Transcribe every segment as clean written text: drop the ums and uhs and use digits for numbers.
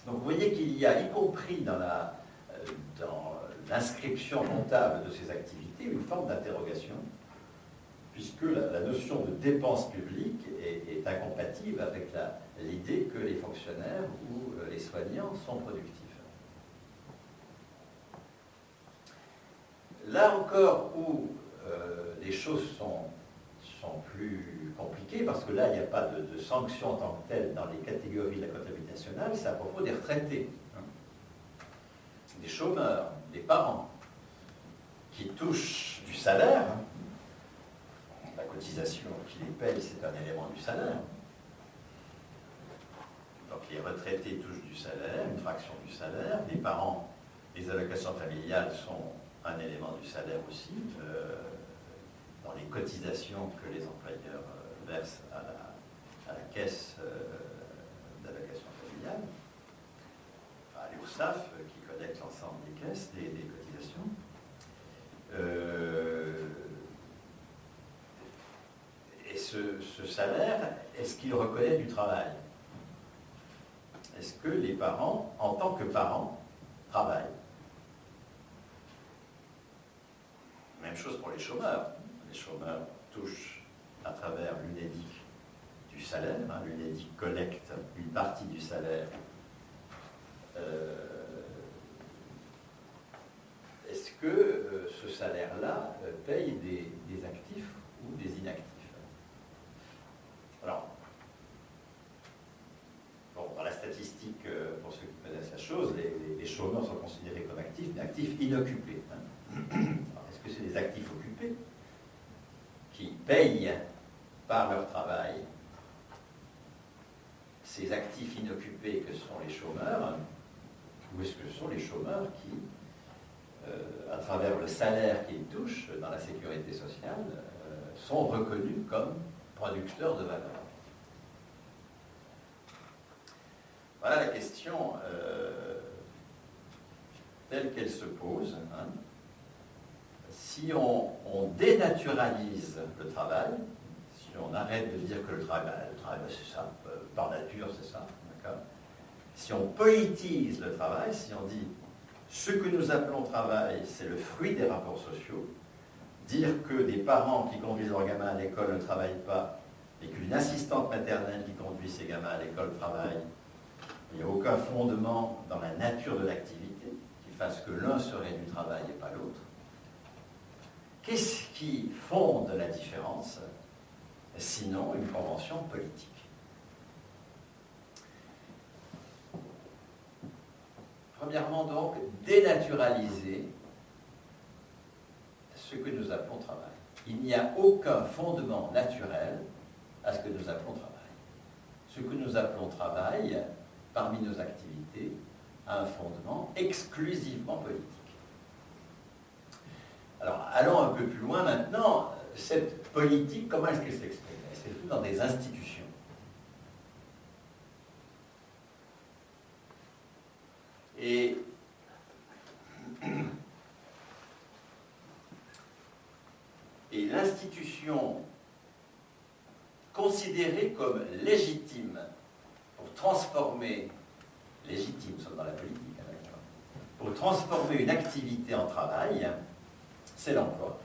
Donc vous voyez qu'il y a, y compris dans l'inscription comptable de ces activités, une forme d'interrogation, puisque la notion de dépense publique est incompatible avec l'idée que les fonctionnaires ou les soignants sont productifs. Là encore où les choses sont plus compliquées, parce que là, il n'y a pas de sanction en tant que telle dans les catégories de la comptabilité nationale, c'est à propos des retraités, des chômeurs, des parents, qui touchent du salaire. La cotisation qui les paye, c'est un élément du salaire. Donc les retraités touchent du salaire, une fraction du salaire. Les parents, les allocations familiales sont un élément du salaire aussi, dans les cotisations que les employeurs versent à la caisse d'allocations familiales, à l'URSSAF qui collecte l'ensemble des caisses, des cotisations. Et ce salaire, est-ce qu'il reconnaît du travail? Est-ce que les parents, en tant que parents, travaillent? Même chose pour les chômeurs. Les chômeurs touchent à travers l'UNEDIC du salaire. L'UNEDIC collecte une partie du salaire. Est-ce que ce salaire-là paye des actifs ou des inactifs? Alors, bon, dans la statistique, pour ceux qui connaissent la chose, les chômeurs sont considérés comme actifs, mais actifs inoccupés. Est-ce que c'est des actifs occupés qui payent par leur travail ces actifs inoccupés que sont les chômeurs, ou est-ce que ce sont les chômeurs qui, à travers le salaire qu'ils touchent dans la sécurité sociale, sont reconnus comme producteurs de valeur? Voilà la question telle qu'elle se pose. Si on dénaturalise le travail, si on arrête de dire que le travail c'est ça, par nature c'est ça, d'accord? Si on politise le travail, si on dit ce que nous appelons travail, c'est le fruit des rapports sociaux, dire que des parents qui conduisent leurs gamins à l'école ne travaillent pas, et qu'une assistante maternelle qui conduit ses gamins à l'école travaille, il n'y a aucun fondement dans la nature de l'activité qui fasse que l'un serait du travail et pas l'autre. Qu'est-ce qui fonde la différence, sinon une convention politique? Premièrement, donc, dénaturaliser ce que nous appelons travail. Il n'y a aucun fondement naturel à ce que nous appelons travail. Ce que nous appelons travail, parmi nos activités, a un fondement exclusivement politique. Alors, allons un peu plus loin maintenant. Cette politique, comment est-ce qu'elle s'exprime? Elle s'exprime dans des institutions. Et l'institution considérée comme légitime pour transformer, légitime, nous sommes dans la politique, pour transformer une activité en travail, c'est l'emploi.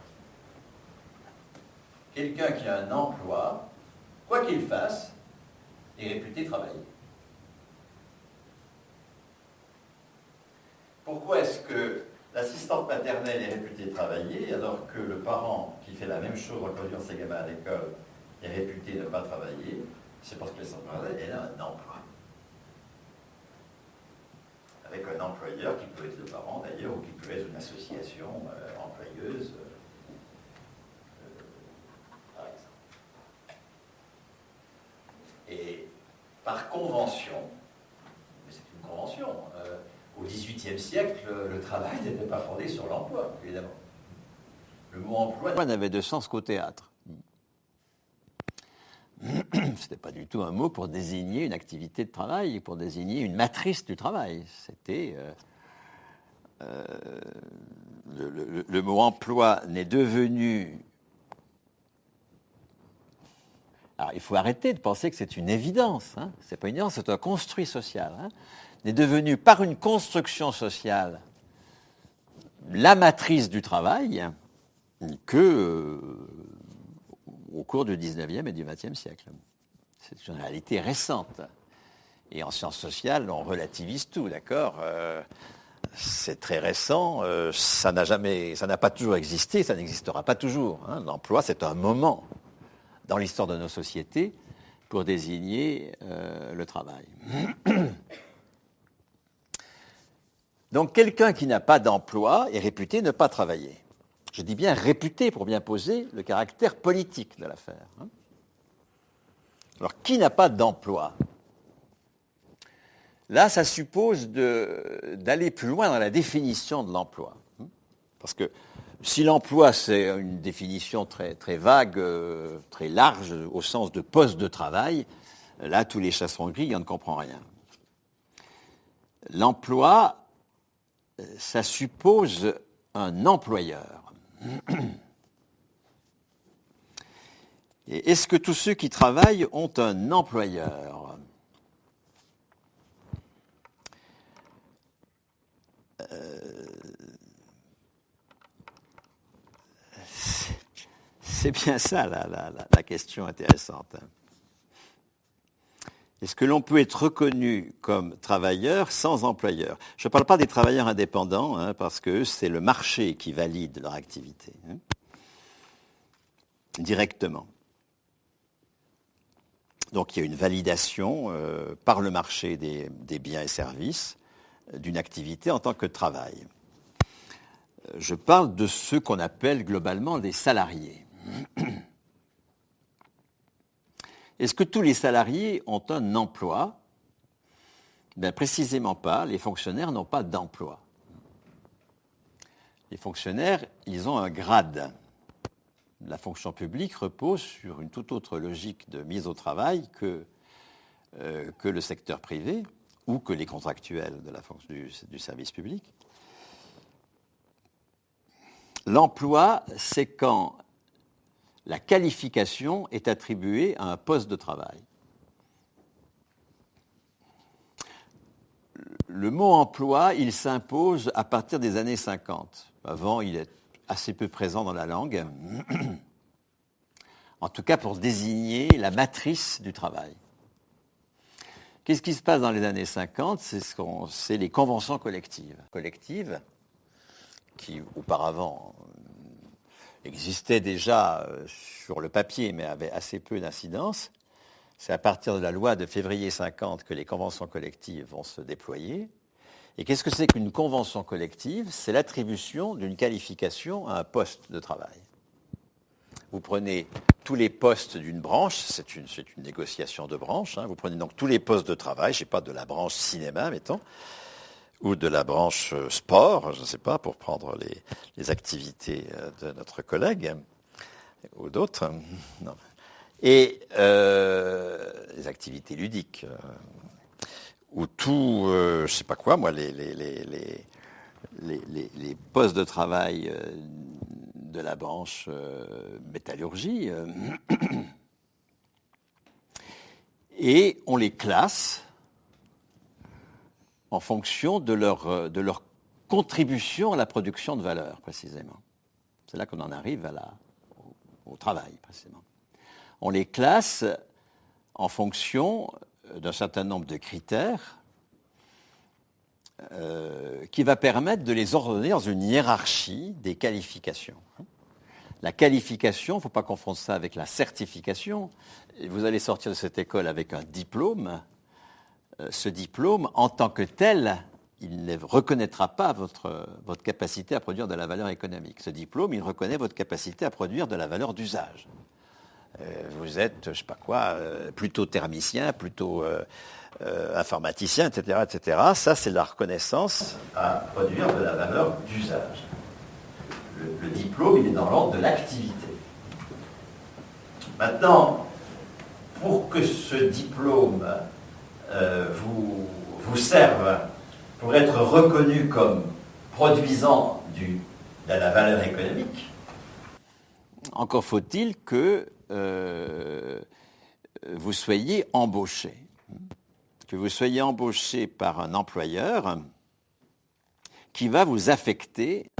Quelqu'un qui a un emploi, quoi qu'il fasse, est réputé travailler. Pourquoi est-ce que l'assistante maternelle est réputée travailler alors que le parent qui fait la même chose en conduisant ses gamins à l'école est réputé ne pas travailler? C'est parce que l'assistante maternelle, elle a un emploi. Avec un employeur qui peut être le parent d'ailleurs, ou qui peut être une association employeuse, par exemple. Et par convention, mais c'est une convention, au XVIIIe siècle, le travail n'était pas fondé sur l'emploi, évidemment. Le mot emploi n'avait de sens qu'au théâtre. Ce n'était pas du tout un mot pour désigner une activité de travail, pour désigner une matrice du travail. C'était le mot emploi n'est devenu Alors, il faut arrêter de penser que c'est une évidence. Hein. Ce n'est pas une évidence, c'est un construit social. Hein. On est devenu, par une construction sociale, la matrice du travail au cours du 19e et du 20e siècle. C'est une réalité récente. Et en sciences sociales, on relativise tout, d'accord c'est très récent, ça n'a pas toujours existé, ça n'existera pas toujours. Hein. L'emploi, c'est un moment dans l'histoire de nos sociétés pour désigner le travail. Donc quelqu'un qui n'a pas d'emploi est réputé ne pas travailler. Je dis bien réputé pour bien poser le caractère politique de l'affaire. Hein. Alors qui n'a pas d'emploi ? Là, ça suppose d'aller plus loin dans la définition de l'emploi. Parce que si l'emploi, c'est une définition très, très vague, très large, au sens de poste de travail, là, tous les chats sont gris, on ne comprend rien. L'emploi, ça suppose un employeur. Et est-ce que tous ceux qui travaillent ont un employeur ? C'est bien ça la question intéressante. Est-ce que l'on peut être reconnu comme travailleur sans employeur ? Je ne parle pas des travailleurs indépendants, hein, parce que c'est le marché qui valide leur activité, hein, directement. Donc il y a une validation par le marché des biens et services d'une activité en tant que travail. Je parle de ceux qu'on appelle globalement des salariés. Est-ce que tous les salariés ont un emploi ? Bien, précisément pas. Les fonctionnaires n'ont pas d'emploi. Les fonctionnaires, ils ont un grade. La fonction publique repose sur une toute autre logique de mise au travail que le secteur privé ou que les contractuels du service public. L'emploi, c'est quand la qualification est attribuée à un poste de travail. Le mot emploi, il s'impose à partir des années 50. Avant, il est assez peu présent dans la langue. En tout cas, pour désigner la matrice du travail. Qu'est-ce qui se passe dans les années 50 ? C'est les conventions collectives. Collectives qui, auparavant, existaient déjà sur le papier, mais avaient assez peu d'incidence. C'est à partir de la loi de février 50 que les conventions collectives vont se déployer. Et qu'est-ce que c'est qu'une convention collective ? C'est l'attribution d'une qualification à un poste de travail. Vous prenez tous les postes d'une branche, c'est une négociation de branche, hein. Vous prenez donc tous les postes de travail, je ne sais pas, de la branche cinéma, mettons, ou de la branche sport, je ne sais pas, pour prendre les activités de notre collègue, ou d'autres, non. Et les activités ludiques, ou tout, je ne sais pas quoi, moi, les postes de travail de la branche métallurgie, et on les classe en fonction de leur contribution à la production de valeur, précisément. C'est là qu'on en arrive au travail, précisément. On les classe en fonction d'un certain nombre de critères qui va permettre de les ordonner dans une hiérarchie des qualifications. La qualification, il ne faut pas confondre ça avec la certification. Vous allez sortir de cette école avec un diplôme. Ce diplôme, en tant que tel, il ne reconnaîtra pas votre capacité à produire de la valeur économique. Ce diplôme, il reconnaît votre capacité à produire de la valeur d'usage. Vous êtes, je ne sais pas quoi, plutôt thermicien, plutôt informaticien, etc., etc. Ça, c'est la reconnaissance à produire de la valeur d'usage. Le diplôme, il est dans l'ordre de l'activité. Maintenant, pour que ce diplôme vous serve pour être reconnu comme produisant de la valeur économique, encore faut-il que vous soyez embauché. Que vous soyez embauché par un employeur qui va vous affecter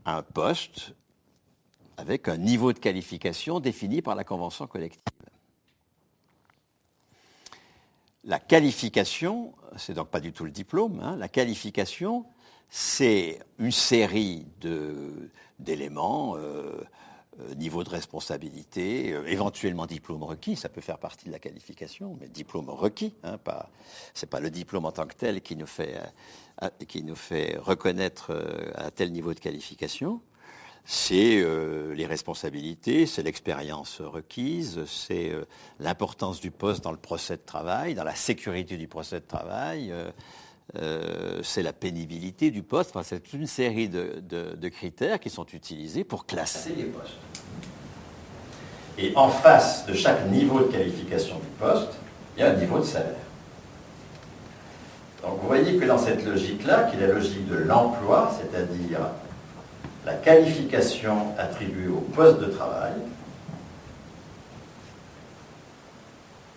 à un poste avec un niveau de qualification défini par la convention collective. La qualification, c'est donc pas du tout le diplôme, hein, la qualification, c'est une série d'éléments, niveau de responsabilité, éventuellement diplôme requis, ça peut faire partie de la qualification, mais diplôme requis, hein, c'est pas le diplôme en tant que tel qui nous fait reconnaître un tel niveau de qualification. C'est les responsabilités, c'est l'expérience requise, c'est l'importance du poste dans le procès de travail, dans la sécurité du procès de travail, c'est la pénibilité du poste. Enfin, c'est toute une série de critères qui sont utilisés pour classer les postes. Et en face de chaque niveau de qualification du poste, il y a un niveau de salaire. Donc vous voyez que dans cette logique-là, qui est la logique de l'emploi, c'est-à-dire la qualification attribuée au poste de travail,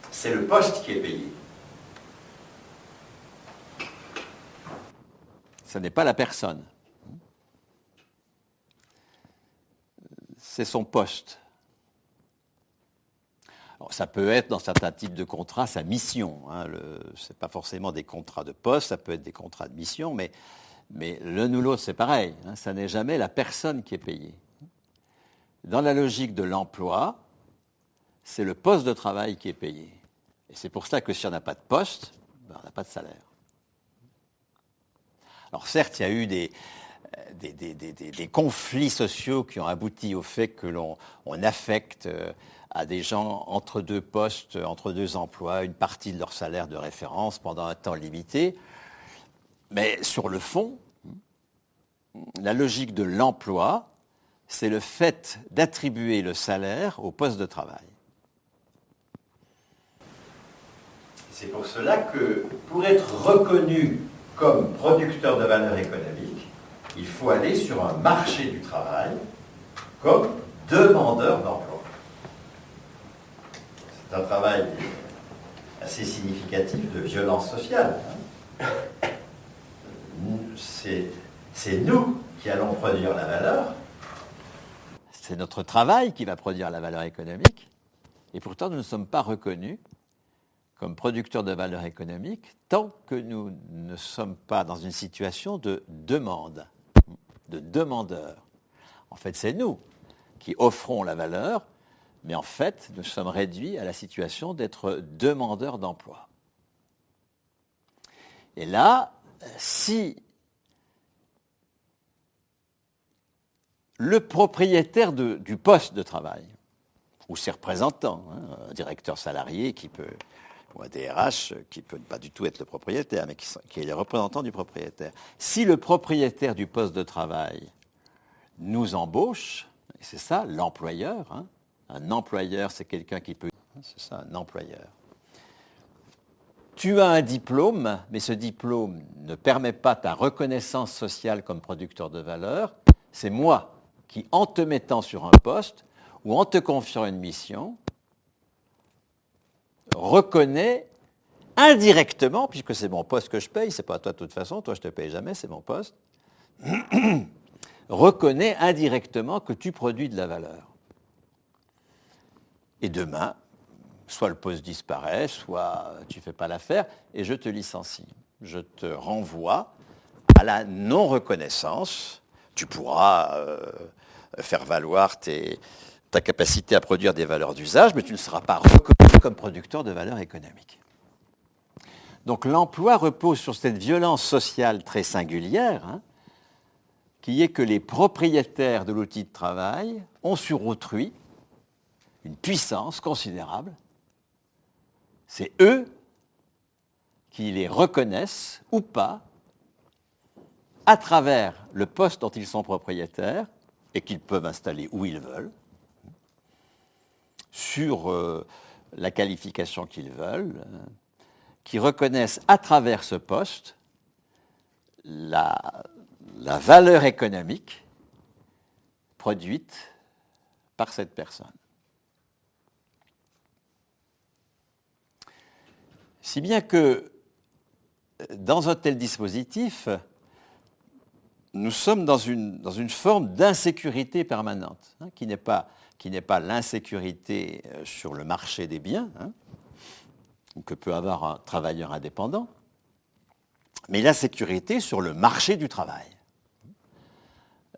c'est le poste qui est payé. Ce n'est pas la personne. C'est son poste. Alors, ça peut être, dans certains types de contrats, sa mission. Hein, ce n'est pas forcément des contrats de poste, ça peut être des contrats de mission, mais l'un ou l'autre, c'est pareil. Hein, ça n'est jamais la personne qui est payée. Dans la logique de l'emploi, c'est le poste de travail qui est payé. Et c'est pour ça que si on n'a pas de poste, ben, on n'a pas de salaire. Alors certes, il y a eu des conflits sociaux qui ont abouti au fait que l'on affecte à des gens entre deux postes, entre deux emplois, une partie de leur salaire de référence pendant un temps limité. Mais sur le fond, la logique de l'emploi, c'est le fait d'attribuer le salaire au poste de travail. C'est pour cela que pour être reconnu comme producteur de valeur économique, il faut aller sur un marché du travail comme demandeur d'emploi. C'est un travail assez significatif de violence sociale. C'est nous qui allons produire la valeur. C'est notre travail qui va produire la valeur économique, et pourtant nous ne sommes pas reconnus comme producteurs de valeur économique tant que nous ne sommes pas dans une situation de demande, de demandeur. En fait, c'est nous qui offrons la valeur, mais en fait, nous sommes réduits à la situation d'être demandeurs d'emploi. Et là, si le propriétaire du poste de travail, ou ses représentants, hein, un directeur salarié qui peut, ou un DRH qui ne peut pas du tout être le propriétaire, mais qui est le représentant du propriétaire. Si le propriétaire du poste de travail nous embauche, et c'est ça l'employeur, hein, un employeur c'est quelqu'un qui peut... C'est ça, un employeur. Tu as un diplôme, mais ce diplôme ne permet pas ta reconnaissance sociale comme producteur de valeur. C'est moi qui, en te mettant sur un poste ou en te confiant une mission, reconnais indirectement, puisque c'est mon poste que je paye, c'est pas toi de toute façon, toi je te paye jamais, c'est mon poste, reconnais indirectement que tu produis de la valeur. Et demain, soit le poste disparaît, soit tu ne fais pas l'affaire, et je te licencie. Je te renvoie à la non-reconnaissance. Tu pourras faire valoir ta capacité à produire des valeurs d'usage, mais tu ne seras pas reconnu comme producteur de valeurs économiques. Donc l'emploi repose sur cette violence sociale très singulière, hein, qui est que les propriétaires de l'outil de travail ont sur autrui une puissance considérable. C'est eux qui les reconnaissent ou pas à travers le poste dont ils sont propriétaires et qu'ils peuvent installer où ils veulent, sur la qualification qu'ils veulent, qui reconnaissent à travers ce poste la valeur économique produite par cette personne. Si bien que dans un tel dispositif, nous sommes dans une forme d'insécurité permanente, hein, qui n'est pas l'insécurité sur le marché des biens, hein, que peut avoir un travailleur indépendant, mais l'insécurité sur le marché du travail.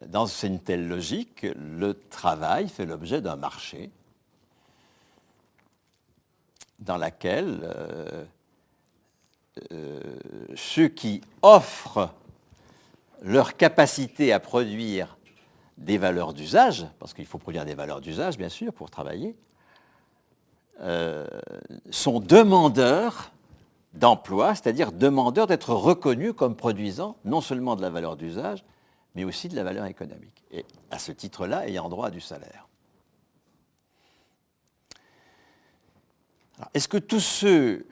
Dans une telle logique, le travail fait l'objet d'un marché dans lequel ceux qui offrent leur capacité à produire des valeurs d'usage, parce qu'il faut produire des valeurs d'usage, bien sûr, pour travailler, sont demandeurs d'emploi, c'est-à-dire demandeurs d'être reconnus comme produisant non seulement de la valeur d'usage, mais aussi de la valeur économique. Et à ce titre-là, ayant droit à du salaire. Alors, est-ce que tous ceux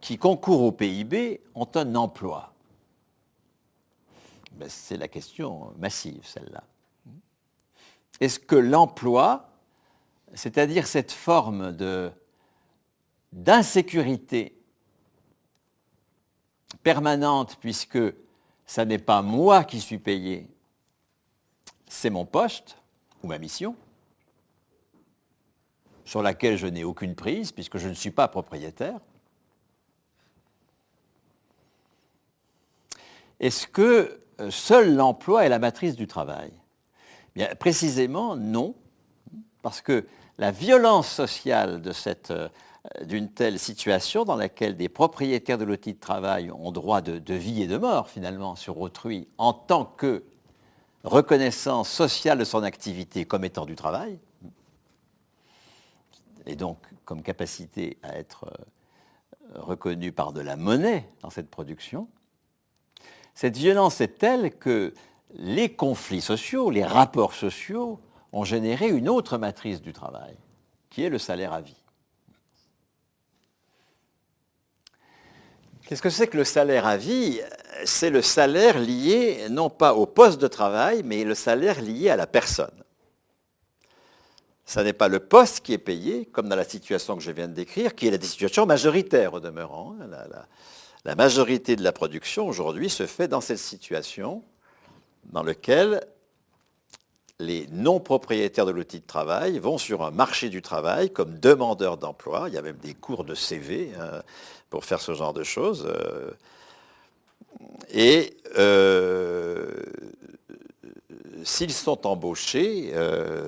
qui concourent au PIB ont un emploi? Ben, c'est la question massive, celle-là. Est-ce que l'emploi, c'est-à-dire cette forme d'insécurité permanente, puisque ça n'est pas moi qui suis payé, c'est mon poste ou ma mission, sur laquelle je n'ai aucune prise, puisque je ne suis pas propriétaire. Est-ce que seul l'emploi est la matrice du travail? Bien, précisément, non, parce que la violence sociale d'une telle situation dans laquelle des propriétaires de l'outil de travail ont droit de vie et de mort, finalement, sur autrui, en tant que reconnaissance sociale de son activité comme étant du travail, et donc comme capacité à être reconnu par de la monnaie dans cette production, cette violence est telle que les conflits sociaux, les rapports sociaux ont généré une autre matrice du travail, qui est le salaire à vie. Qu'est-ce que c'est que le salaire à vie? C'est le salaire lié non pas au poste de travail, mais le salaire lié à la personne. Ce n'est pas le poste qui est payé, comme dans la situation que je viens de décrire, qui est la situation majoritaire au demeurant. La majorité de la production aujourd'hui se fait dans cette situation dans laquelle les non-propriétaires de l'outil de travail vont sur un marché du travail comme demandeurs d'emploi. Il y a même des cours de CV pour faire ce genre de choses. Et s'ils sont embauchés,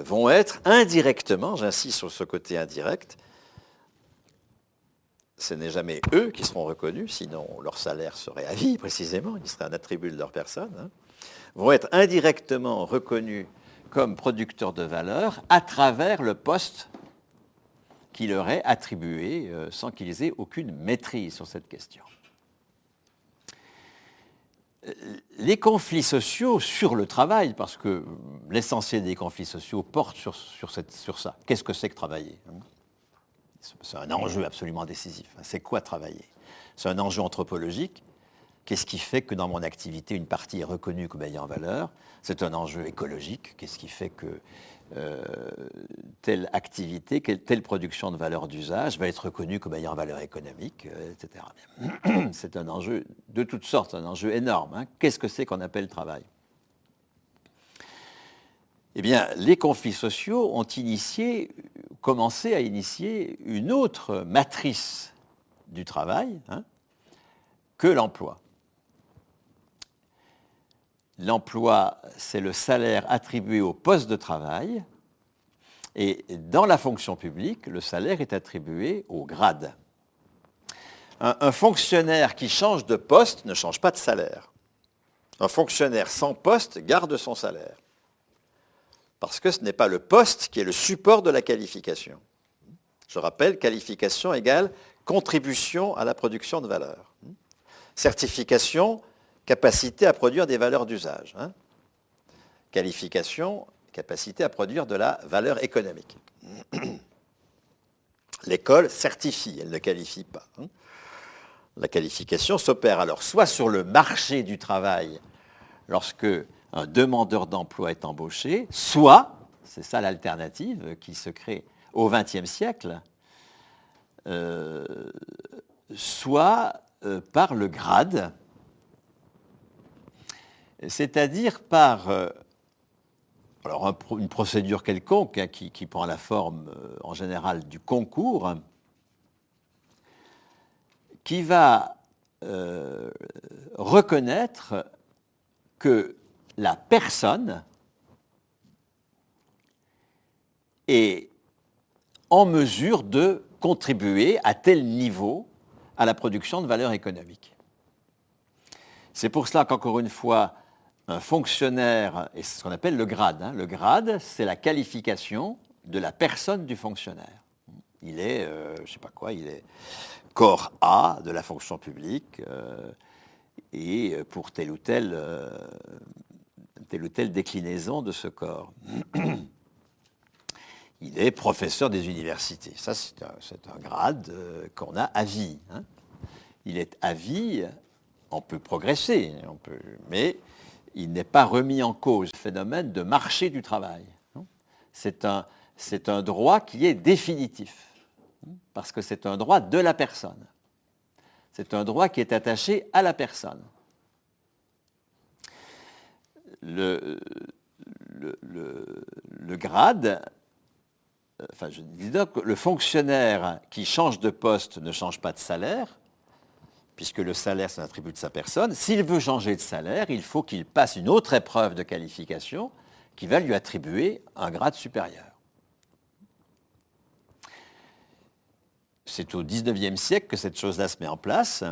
vont être indirectement, j'insiste sur ce côté indirect, ce n'est jamais eux qui seront reconnus, sinon leur salaire serait à vie précisément, il serait un attribut de leur personne, hein, vont être indirectement reconnus comme producteurs de valeur à travers le poste qui leur est attribué sans qu'ils aient aucune maîtrise sur cette question. Les conflits sociaux sur le travail, parce que l'essentiel des conflits sociaux porte sur ça. Qu'est-ce que c'est que travailler? C'est un enjeu absolument décisif. C'est quoi travailler? C'est un enjeu anthropologique. Qu'est-ce qui fait que dans mon activité, une partie est reconnue comme ayant valeur? C'est un enjeu écologique. Qu'est-ce qui fait que telle activité, telle production de valeur d'usage va être reconnue comme ayant valeur économique, etc. C'est un enjeu de toutes sortes, un enjeu énorme. Hein. Qu'est-ce que c'est qu'on appelle travail? Eh bien, les conflits sociaux ont commencé à initier une autre matrice du travail, hein, que l'emploi. L'emploi, c'est le salaire attribué au poste de travail, et dans la fonction publique, le salaire est attribué au grade. Un fonctionnaire qui change de poste ne change pas de salaire. Un fonctionnaire sans poste garde son salaire. Parce que ce n'est pas le poste qui est le support de la qualification. Je rappelle, qualification égale contribution à la production de valeur. Certification, capacité à produire des valeurs d'usage. Hein. Qualification, capacité à produire de la valeur économique. L'école certifie, elle ne qualifie pas. Hein. La qualification s'opère alors soit sur le marché du travail, lorsque un demandeur d'emploi est embauché, soit, c'est ça l'alternative qui se crée au XXe siècle, soit par le grade, c'est-à-dire par alors une procédure quelconque hein, qui prend la forme en général du concours, qui va reconnaître que la personne est en mesure de contribuer à tel niveau à la production de valeur économique. C'est pour cela qu'encore une fois, un fonctionnaire, et c'est ce qu'on appelle le grade. Hein, le grade, c'est la qualification de la personne du fonctionnaire. Il est, je ne sais pas quoi, il est corps A de la fonction publique et pour telle ou telle déclinaison de ce corps. Il est professeur des universités. Ça, c'est un grade qu'on a à vie. Hein. Il est à vie, on peut progresser, mais il n'est pas remis en cause, le phénomène de marché du travail. C'est un droit qui est définitif, parce que c'est un droit de la personne. C'est un droit qui est attaché à la personne. Le grade, enfin je dis donc, le fonctionnaire qui change de poste ne change pas de salaire, puisque le salaire c'est un attribut de sa personne. S'il veut changer de salaire, il faut qu'il passe une autre épreuve de qualification qui va lui attribuer un grade supérieur. C'est au XIXe siècle que cette chose-là se met en place.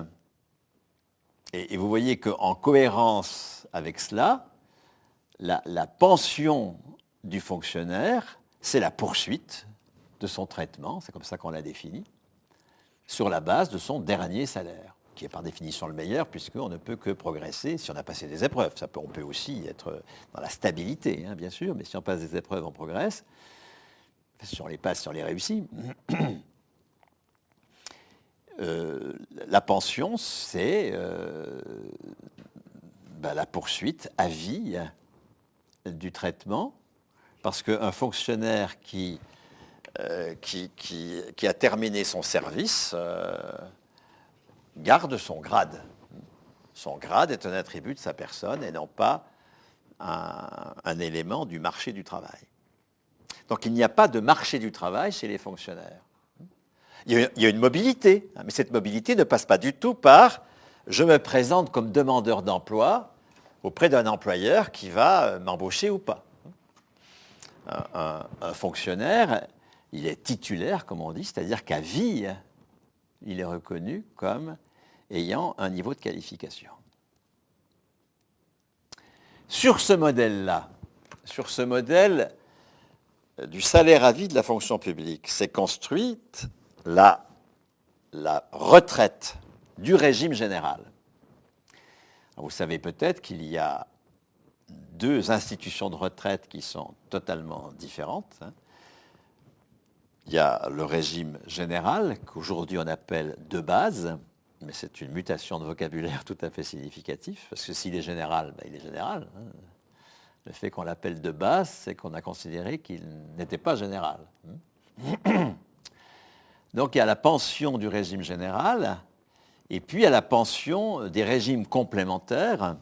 Et vous voyez qu'en cohérence avec cela, la pension du fonctionnaire, c'est la poursuite de son traitement, c'est comme ça qu'on l'a défini, sur la base de son dernier salaire, qui est par définition le meilleur, puisqu'on ne peut que progresser si on a passé des épreuves. On peut aussi être dans la stabilité, hein, bien sûr, mais si on passe des épreuves, on progresse. Si on les passe, si on les réussit. La pension, c'est la poursuite à vie du traitement, parce qu'un fonctionnaire qui a terminé son service garde son grade. Son grade est un attribut de sa personne et non pas un élément du marché du travail. Donc il n'y a pas de marché du travail chez les fonctionnaires. Il y a une mobilité, mais cette mobilité ne passe pas du tout par « je me présente comme demandeur d'emploi auprès d'un employeur qui va m'embaucher ou pas ». Un fonctionnaire, il est titulaire, comme on dit, c'est-à-dire qu'à vie, il est reconnu comme ayant un niveau de qualification. Sur ce modèle-là, sur ce modèle du salaire à vie de la fonction publique, s'est construite la retraite du régime général. Vous savez peut-être qu'il y a deux institutions de retraite qui sont totalement différentes. Il y a le régime général, qu'aujourd'hui on appelle de base, mais c'est une mutation de vocabulaire tout à fait significative, parce que s'il est général, il est général. Le fait qu'on l'appelle de base, c'est qu'on a considéré qu'il n'était pas général. Donc il y a la pension du régime général, et puis il y a la pension des régimes complémentaires,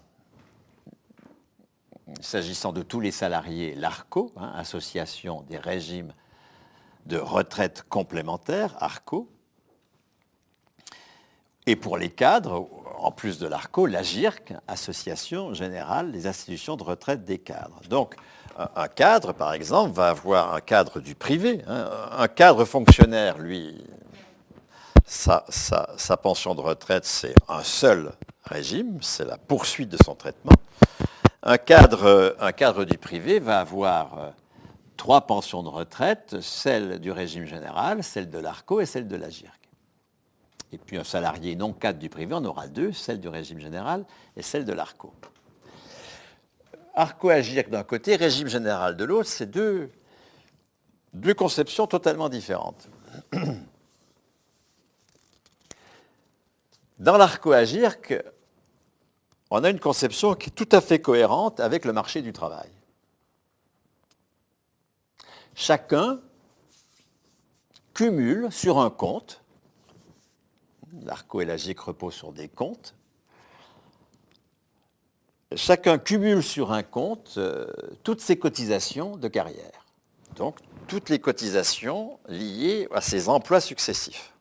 s'agissant de tous les salariés, l'ARCO, Association des régimes de retraite complémentaire, ARCO, et pour les cadres, en plus de l'ARCO, l'AGIRC, Association générale des institutions de retraite des cadres. Donc, un cadre, par exemple, va avoir un cadre du privé. Un cadre fonctionnaire, lui, sa pension de retraite, c'est un seul régime, c'est la poursuite de son traitement. Un cadre du privé va avoir trois pensions de retraite, celle du régime général, celle de l'ARCO et celle de l'AGIRC. Et puis un salarié non cadre du privé en aura deux, celle du régime général et celle de l'ARCO. ARCO-AGIRC d'un côté, régime général de l'autre, c'est deux conceptions totalement différentes. Dans l'ARCO-AGIRC, on a une conception qui est tout à fait cohérente avec le marché du travail. Chacun cumule sur un compte L'ARCO et l'AGIC reposent sur des comptes. Chacun cumule sur un compte toutes ses cotisations de carrière. Donc, toutes les cotisations liées à ses emplois successifs.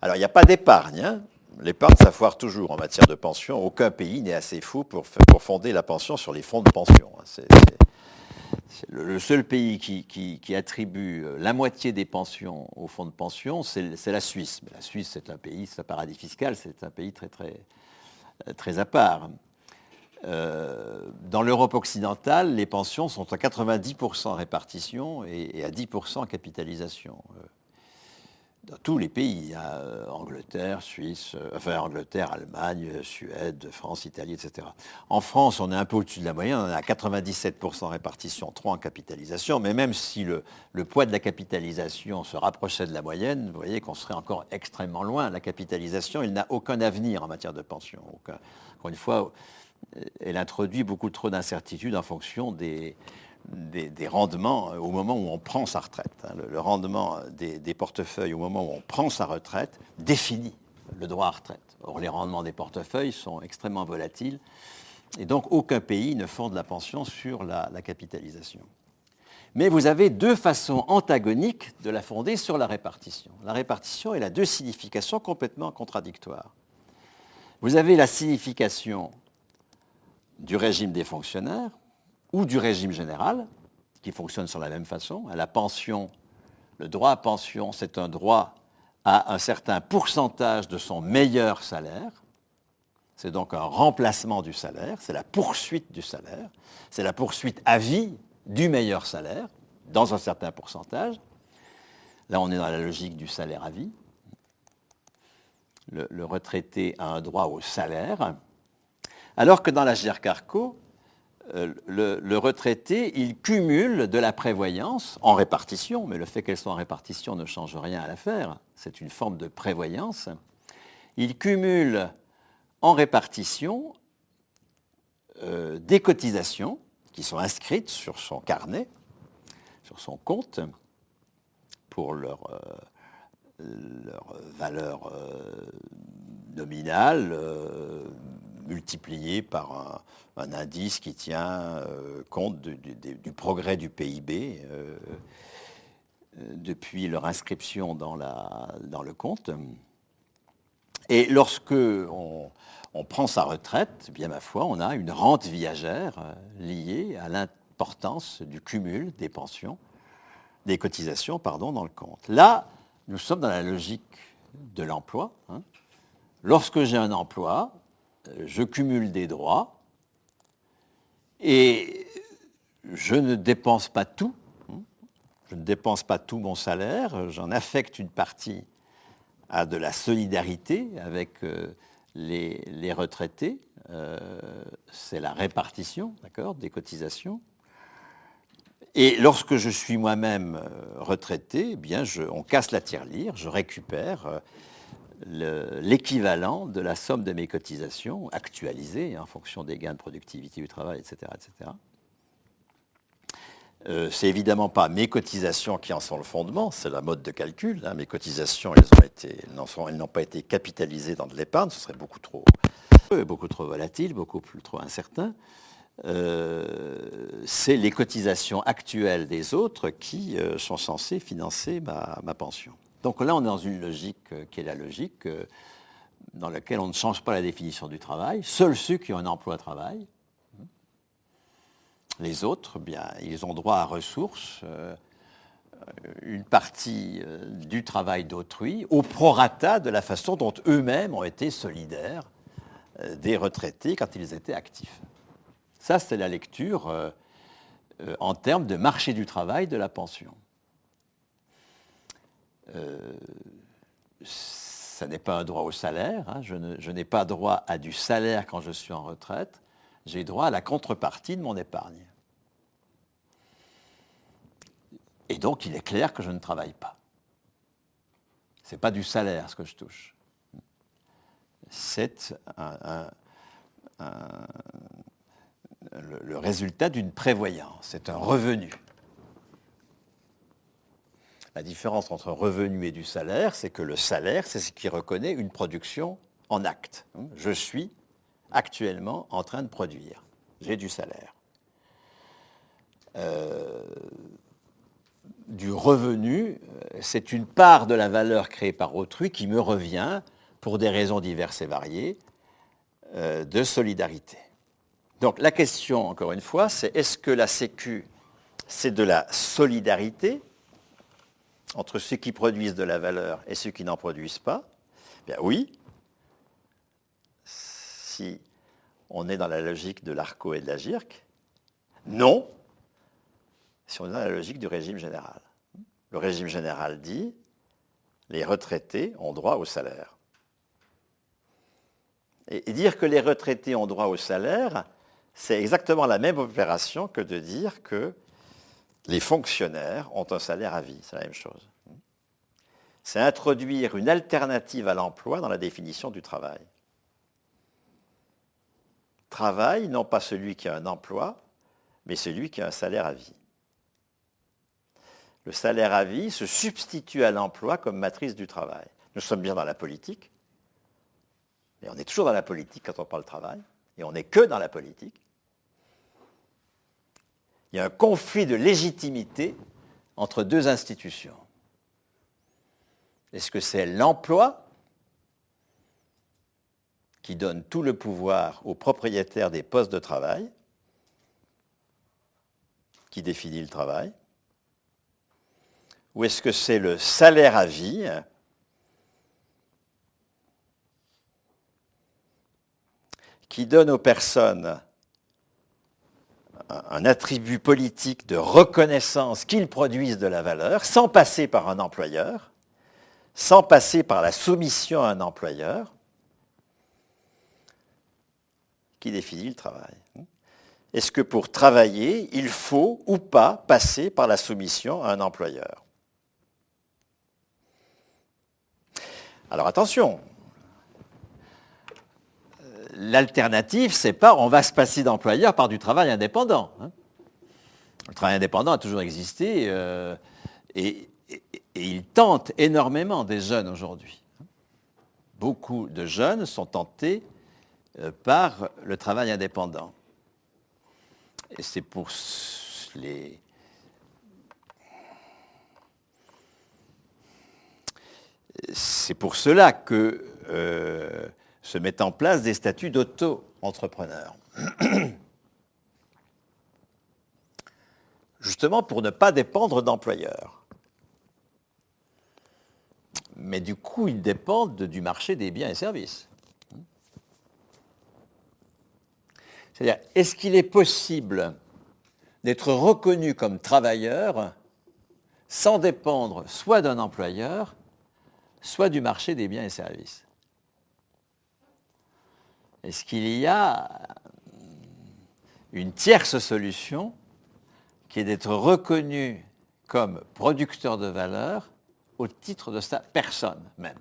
Alors, il n'y a pas d'épargne. Hein. L'épargne, ça foire toujours en matière de pension. Aucun pays n'est assez fou pour fonder la pension sur les fonds de pension. C'est le seul pays qui attribue la moitié des pensions aux fonds de pension, c'est la Suisse. Mais la Suisse, c'est un pays, c'est un paradis fiscal, c'est un pays très, très, très à part. Dans l'Europe occidentale, les pensions sont à 90% répartition et à 10% en capitalisation. Dans tous les pays, Angleterre, Suisse, Angleterre, Allemagne, Suède, France, Italie, etc. En France, on est un peu au-dessus de la moyenne, on est à 97% répartition, 3 en capitalisation, mais même si le poids de la capitalisation se rapprochait de la moyenne, vous voyez qu'on serait encore extrêmement loin. La capitalisation, il n'a aucun avenir en matière de pension. Encore une fois, elle introduit beaucoup trop d'incertitudes en fonction des rendements au moment où on prend sa retraite. Le rendement des portefeuilles au moment où on prend sa retraite définit le droit à retraite. Or, les rendements des portefeuilles sont extrêmement volatiles et donc aucun pays ne fonde la pension sur la capitalisation. Mais vous avez deux façons antagoniques de la fonder sur la répartition. La répartition, elle a deux significations complètement contradictoires. Vous avez la signification du régime des fonctionnaires ou du régime général, qui fonctionne sur la même façon. La pension, le droit à pension, c'est un droit à un certain pourcentage de son meilleur salaire. C'est donc un remplacement du salaire, c'est la poursuite du salaire, c'est la poursuite à vie du meilleur salaire, dans un certain pourcentage. Là, on est dans la logique du salaire à vie. Le retraité a un droit au salaire, alors que dans la GERC-ARCO, le retraité, il cumule de la prévoyance en répartition, mais le fait qu'elle soit en répartition ne change rien à l'affaire, c'est une forme de prévoyance. Il cumule en répartition des cotisations qui sont inscrites sur son carnet, sur son compte, pour leur valeur nominale, multiplié par un indice qui tient compte du progrès du PIB depuis leur inscription dans le compte. Et lorsque on prend sa retraite, bien ma foi, on a une rente viagère liée à l'importance du cumul des pensions, des cotisations, dans le compte. Là, nous sommes dans la logique de l'emploi. Hein. Lorsque j'ai un emploi, je cumule des droits et je ne dépense pas tout. Je ne dépense pas tout mon salaire, j'en affecte une partie à de la solidarité avec les retraités. C'est la répartition, d'accord, des cotisations. Et lorsque je suis moi-même retraité, eh bien on casse la tirelire, je récupère l'équivalent de la somme de mes cotisations actualisées en fonction des gains de productivité du travail, etc. etc. C'est évidemment pas mes cotisations qui en sont le fondement, c'est la mode de calcul. Hein. Mes cotisations, elles n'ont pas été capitalisées dans de l'épargne, ce serait beaucoup trop volatile, trop incertain. C'est les cotisations actuelles des autres qui sont censées financer ma pension. Donc là, on est dans une logique qui est la logique dans laquelle on ne change pas la définition du travail. Seuls ceux qui ont un emploi travaillent. Les autres, bien, ils ont droit à ressources, une partie du travail d'autrui, au prorata de la façon dont eux-mêmes ont été solidaires des retraités quand ils étaient actifs. Ça, c'est la lecture en termes de marché du travail de la pension. Ça n'est pas un droit au salaire, hein. Je n'ai pas droit à du salaire quand je suis en retraite, j'ai droit à la contrepartie de mon épargne. Et donc, il est clair que je ne travaille pas. Ce n'est pas du salaire ce que je touche. C'est le résultat d'une prévoyance, c'est un revenu. La différence entre un revenu et du salaire, c'est que le salaire, c'est ce qui reconnaît une production en acte. Je suis actuellement en train de produire. J'ai du salaire. Du revenu, c'est une part de la valeur créée par autrui qui me revient, pour des raisons diverses et variées, de solidarité. Donc la question, encore une fois, c'est est-ce que la Sécu, c'est de la solidarité entre ceux qui produisent de la valeur et ceux qui n'en produisent pas? Bien oui, si on est dans la logique de l'ARCO et de la GIRC. Non, si on est dans la logique du régime général. Le régime général dit les retraités ont droit au salaire. Et dire que les retraités ont droit au salaire, c'est exactement la même opération que de dire que les fonctionnaires ont un salaire à vie. C'est la même chose. C'est introduire une alternative à l'emploi dans la définition du travail. Travail, non pas celui qui a un emploi, mais celui qui a un salaire à vie. Le salaire à vie se substitue à l'emploi comme matrice du travail. Nous sommes bien dans la politique, mais on est toujours dans la politique quand on parle travail, et on n'est que dans la politique. Il y a un conflit de légitimité entre deux institutions. Est-ce que c'est l'emploi qui donne tout le pouvoir aux propriétaires des postes de travail, qui définit le travail, ou est-ce que c'est le salaire à vie qui donne aux personnes un attribut politique de reconnaissance qu'ils produisent de la valeur, sans passer par un employeur, sans passer par la soumission à un employeur, qui définit le travail. Est-ce que pour travailler, il faut ou pas passer par la soumission à un employeur? Alors attention, l'alternative, c'est pas on va se passer d'employeur par du travail indépendant. Le travail indépendant a toujours existé et il tente énormément des jeunes aujourd'hui. Beaucoup de jeunes sont tentés par le travail indépendant. Et c'est pour cela que se mettent en place des statuts d'auto-entrepreneurs. Justement pour ne pas dépendre d'employeurs. Mais du coup, ils dépendent du marché des biens et services. C'est-à-dire, est-ce qu'il est possible d'être reconnu comme travailleur sans dépendre soit d'un employeur, soit du marché des biens et services? Est-ce qu'il y a une tierce solution qui est d'être reconnu comme producteur de valeur au titre de sa personne même?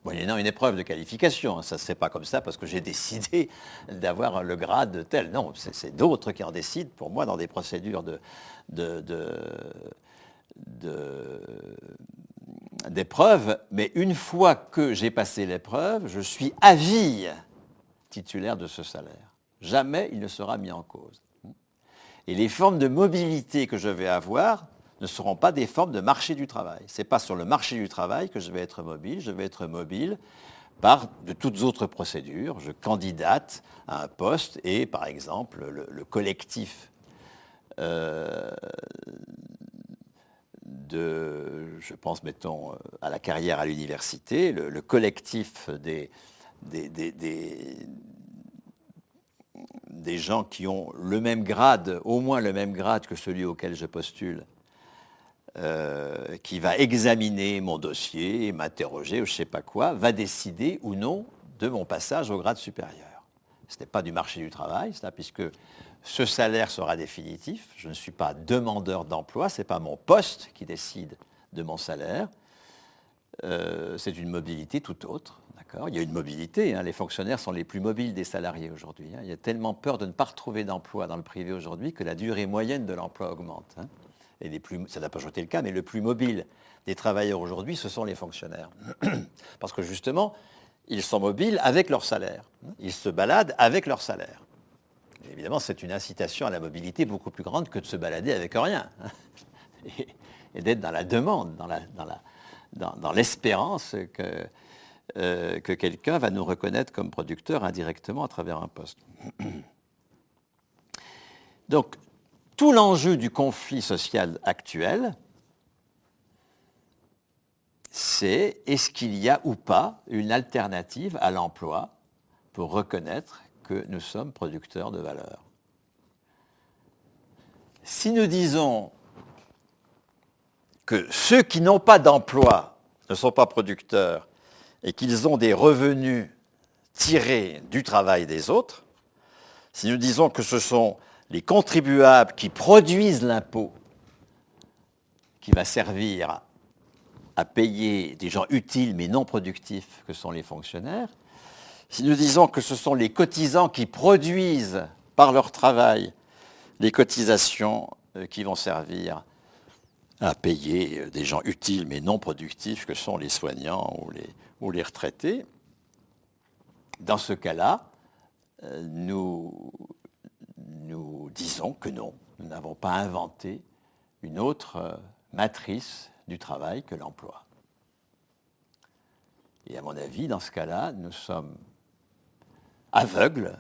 Moyennant une épreuve de qualification, ça ne se fait pas comme ça parce que j'ai décidé d'avoir le grade tel. Non, c'est d'autres qui en décident pour moi dans des procédures d'épreuve. Mais une fois que j'ai passé l'épreuve, je suis à vie titulaire de ce salaire. Jamais il ne sera mis en cause. Et les formes de mobilité que je vais avoir ne seront pas des formes de marché du travail. Ce n'est pas sur le marché du travail que je vais être mobile par de toutes autres procédures. Je candidate à un poste et, par exemple, le collectif je pense, mettons, à la carrière à l'université, le collectif des gens qui ont le même grade, au moins le même grade que celui auquel je postule, qui va examiner mon dossier, m'interroger ou je ne sais pas quoi, va décider ou non de mon passage au grade supérieur. Ce n'est pas du marché du travail, ça, puisque ce salaire sera définitif. Je ne suis pas demandeur d'emploi, ce n'est pas mon poste qui décide de mon salaire. C'est une mobilité tout autre. D'accord ? Il y a une mobilité, les fonctionnaires sont les plus mobiles des salariés aujourd'hui. Il y a tellement peur de ne pas retrouver d'emploi dans le privé aujourd'hui que la durée moyenne de l'emploi augmente. et ça n'a pas toujours été le cas, mais le plus mobile des travailleurs aujourd'hui, ce sont les fonctionnaires. Parce que justement, ils sont mobiles avec leur salaire. Ils se baladent avec leur salaire. Et évidemment, c'est une incitation à la mobilité beaucoup plus grande que de se balader avec rien. Et d'être dans la demande, dans l'espérance que quelqu'un va nous reconnaître comme producteur indirectement à travers un poste. Donc, tout l'enjeu du conflit social actuel, c'est est-ce qu'il y a ou pas une alternative à l'emploi pour reconnaître que nous sommes producteurs de valeur. Si nous disons que ceux qui n'ont pas d'emploi ne sont pas producteurs et qu'ils ont des revenus tirés du travail des autres, si nous disons que ce sont les contribuables qui produisent l'impôt qui va servir à payer des gens utiles mais non productifs que sont les fonctionnaires, si nous disons que ce sont les cotisants qui produisent par leur travail les cotisations qui vont servir à payer des gens utiles mais non productifs que sont les soignants ou les retraités, dans ce cas-là, nous disons que non, nous n'avons pas inventé une autre matrice du travail que l'emploi. Et à mon avis, dans ce cas-là, nous sommes aveugles